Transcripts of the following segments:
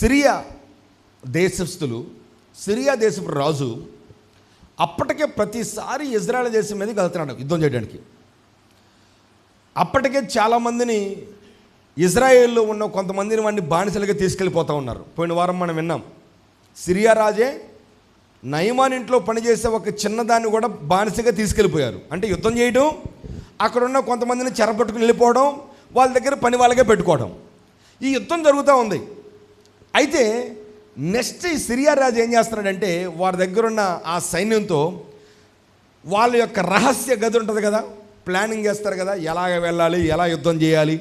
Syria దేశస్థులు, Syria దేశపు రాజు అప్పటికే ప్రతిసారి ఇజ్రాయెల్ దేశం మీదకి వెళ్తున్నాడు యుద్ధం చేయడానికి. అప్పటికే చాలామందిని ఇజ్రాయేల్లో ఉన్న కొంతమందిని వాడిని బానిసలుగా తీసుకెళ్ళిపోతూ ఉన్నారు. పోయిన వారం మనం విన్నాం, సిరియా రాజే నయమాన్ ఇంట్లో పనిచేసే ఒక చిన్నదాన్ని కూడా బానిసగా తీసుకెళ్ళిపోయారు. అంటే యుద్ధం చేయడం, అక్కడున్న కొంతమందిని చెరపట్టుకుని వెళ్ళిపోవడం, వాళ్ళ దగ్గర పని వాళ్ళకే పెట్టుకోవడం, ఈ యుద్ధం జరుగుతూ ఉంది. అయితే నెక్స్ట్ ఈ సిరియా రాజు ఏం చేస్తున్నాడంటే, వారి దగ్గర ఉన్న ఆ సైన్యంతో వాళ్ళ యొక్క రహస్య గది ఉంటుంది కదా, ప్లానింగ్ చేస్తారు కదా, ఎలాగ వెళ్ళాలి, ఎలా యుద్ధం చేయాలి,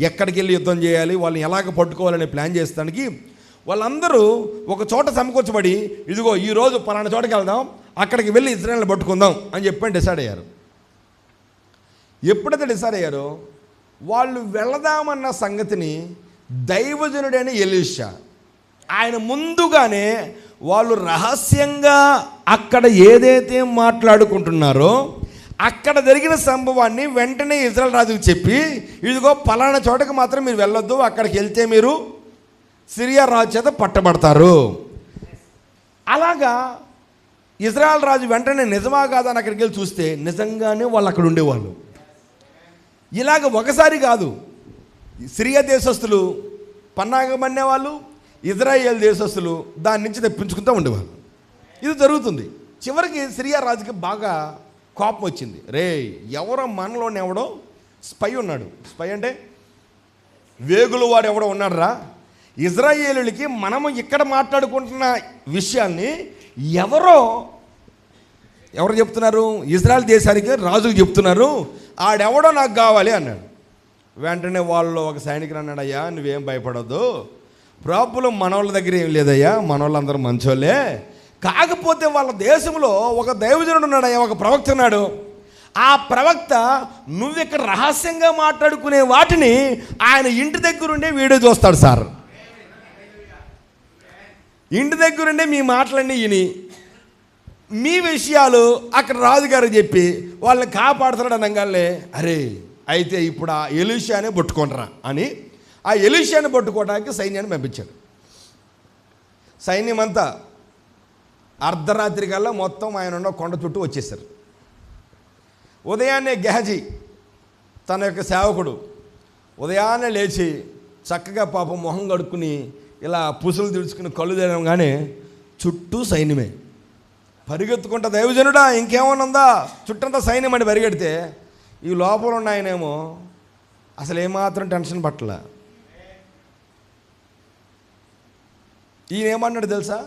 ఎక్కడికి వెళ్ళి యుద్ధం చేయాలి, వాళ్ళని ఎలాగ పట్టుకోవాలని ప్లాన్ చేస్తానికి వాళ్ళందరూ ఒక చోట సమకూర్చబడి, ఇదిగో ఈరోజు పలానా చోటకి వెళ్దాం, అక్కడికి వెళ్ళి ఇజ్రాయెల్ని పట్టుకుందాం అని చెప్పని డిసైడ్ అయ్యారు. ఎప్పుడైతే డిసైడ్ అయ్యారో వాళ్ళు వెళదామన్న సంగతిని దైవజనుడైన ఎలీషా ఆయన ముందుగానే వాళ్ళు రహస్యంగా అక్కడ ఏదైతే మాట్లాడుకుంటున్నారో అక్కడ జరిగిన సంభవాన్ని వెంటనే ఇజ్రాయెల్ రాజుకు చెప్పి, ఇదిగో పలానా చోటకి మాత్రం మీరు వెళ్ళొద్దు, అక్కడికి వెళ్తే మీరు సిరియా రాజు చేత పట్టబడతారు. అలాగా ఇజ్రాయెల్ రాజు వెంటనే నిజమా కాదా అని అక్కడికి వెళ్ళి చూస్తే నిజంగానే వాళ్ళు అక్కడ ఉండేవాళ్ళు. ఇలాగ ఒకసారి కాదు, సిరియా దేశస్తులు పన్నాగం పన్నేవాళ్ళు, ఇజ్రాయేల్ దేశస్తులు దాని నుంచి తెప్పించుకుంటూ ఉండేవాళ్ళు. ఇది జరుగుతుంది. చివరికి సిరియా రాజుకి బాగా కోపం వచ్చింది. రే, ఎవరో మనలోనే ఎవడో స్పై ఉన్నాడు. స్పై అంటే వేగులు వాడు ఎవడో ఉన్నాడు రా, ఇజ్రాయేలులకి మనము ఇక్కడ మాట్లాడుకుంటున్న విషయాన్ని ఎవరు చెప్తున్నారు, ఇజ్రాయెల్ దేశానికి రాజుకు చెప్తున్నారు, ఆడెవడో నాకు కావాలి అన్నాడు. వెంటనే వాళ్ళు ఒక సైనికుడు అన్నాడు, అయ్యా నువ్వేం భయపడద్దు, ప్రాబ్లం మనోళ్ళ దగ్గర ఏం లేదయ్యా, మనోళ్ళందరూ మంచోళ్ళే, కాకపోతే వాళ్ళ దేశంలో ఒక దైవజనుడు ఉన్నాడయ్యా, ఒక ప్రవక్త ఉన్నాడు, ఆ ప్రవక్త నువ్వు ఇక్కడ రహస్యంగా మాట్లాడుకునే వాటిని ఆయన ఇంటి దగ్గరుండే వీడియో చూస్తాడు సార్. ఇంటి దగ్గరుండే మీ మాటలన్నీ విని మీ విషయాలు అక్కడ రాజుగారు చెప్పి వాళ్ళని కాపాడుతున్నాడు అనగానే, అరే అయితే ఇప్పుడు ఆ ఎలీషానే పట్టుకోనరా అని ఆ ఎలీషాని పట్టుకోవడానికి సైన్యాన్ని పంపించాడు. సైన్యం అంతా అర్ధరాత్రి కల్లా మొత్తం ఆయన ఉన్న కొండ చుట్టూ వచ్చేసారు. ఉదయాన్నే గెహజీ తన యొక్క సేవకుడు ఉదయాన్నే లేచి చక్కగా పాపం మొహం కడుక్కుని ఇలా పుసులు తుడుచుకుని కళ్ళు తెరవగానే చుట్టూ సైన్యమే. పరిగెత్తుకుంటా, దైవజనుడా ఇంకేమన్నా ఉందా, చుట్టంతా సైన్యం అని పరిగెడితే ఈ లోపల ఉన్న ఆయనేమో అసలు ఏమాత్రం టెన్షన్ పట్టల. ఈయన ఏమన్నాడు తెలుసా,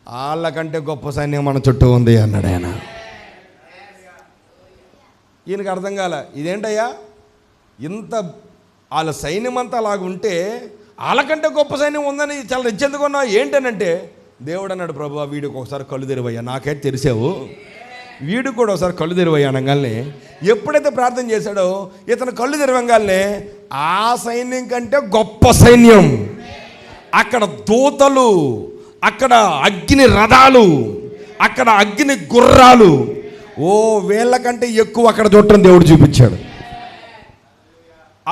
వాళ్ళకంటే గొప్ప సైన్యం మన చుట్టూ ఉంది అన్నాడు ఆయన. ఈయనకు అర్థం కాల, ఇదేంటయ్యా ఇంత వాళ్ళ సైన్యం అంతా అలాగుంటే వాళ్ళకంటే గొప్ప సైన్యం ఉందని చాలా రెచ్చెందుకున్నావు ఏంటనంటే, దేవుడు అన్నాడు, ప్రభు వీడికి ఒకసారి కళ్ళు తెరివయ్యా, నాకైతే తెలిసావు, వీడికి కూడా ఒకసారి కళ్ళు తెరివయ్యా అనగానే ఎప్పుడైతే ప్రార్థన చేశాడో ఇతను కళ్ళు తెరవంగానే ఆ సైన్యం కంటే గొప్ప సైన్యం, అక్కడ దూతలు, అక్కడ అగ్ని రథాలు, అక్కడ అగ్ని గుర్రాలు, ఓ వీళ్ళకంటే ఎక్కువ అక్కడ చూడటం దేవుడు చూపించాడు.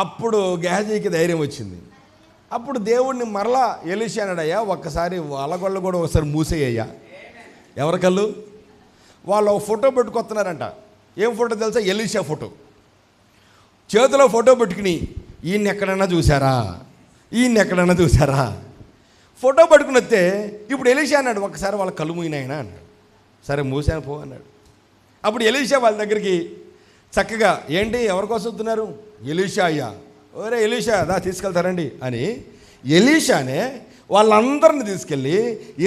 అప్పుడు గెహజీకి ధైర్యం వచ్చింది. అప్పుడు దేవుడిని మరలా ఎలీషా అన్నాడయ్యా, ఒక్కసారి వాళ్ళ కళ్ళు కూడా ఒకసారి మూసేయ్యా. ఎవరి కళ్ళు? వాళ్ళు ఒక ఫోటో పెట్టుకొస్తున్నారంట. ఏం ఫోటో తెలుసా? Elisha photo. చేతిలో ఫోటో పెట్టుకుని ఈయన్ని ఎక్కడైనా చూసారా, ఈయన్ని ఎక్కడైనా చూసారా, ఫోటో పట్టుకుని వస్తే ఇప్పుడు ఎలీషా అన్నాడు, ఒకసారి వాళ్ళ కళ్ళు మూయినాయన అన్నాడు. సరే మూసాను పో అన్నాడు. అప్పుడు ఎలీషా వాళ్ళ దగ్గరికి చక్కగా, ఏంటి ఎవరికోసం వస్తున్నారు? ఎలీషా అయ్యా, ఓరే ఎలీషా దా తీసుకెళ్తారండి అని ఎలీషానే వాళ్ళందరిని తీసుకెళ్ళి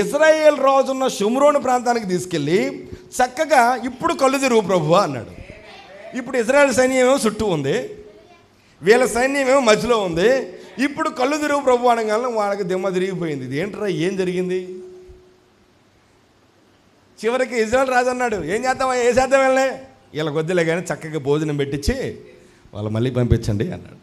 ఇజ్రాయేల్ రాజున్న షుమ్రోను ప్రాంతానికి తీసుకెళ్ళి చక్కగా ఇప్పుడు కళ్ళు తెరువు ప్రభువా అన్నాడు. ఇప్పుడు ఇజ్రాయేల్ సైన్యం ఏమో చుట్టూ ఉంది, వీళ్ళ సైన్యం ఏమో మధ్యలో ఉంది. ఇప్పుడు కళ్ళు తెరువు ప్రభు అనగానే వాళ్ళకి దిమ్మ తిరిగిపోయింది. ఇది ఏంట్రా, ఏం జరిగింది? చివరికి ఇజ్రాయేల్ రాజు అన్నాడు, ఏం చేద్దామా, ఏ చేద్దాం వెళ్ళే, వీళ్ళకి వద్దులే కానీ చక్కగా భోజనం పెట్టించి వాళ్ళు మళ్ళీ పంపించండి అన్నాడు.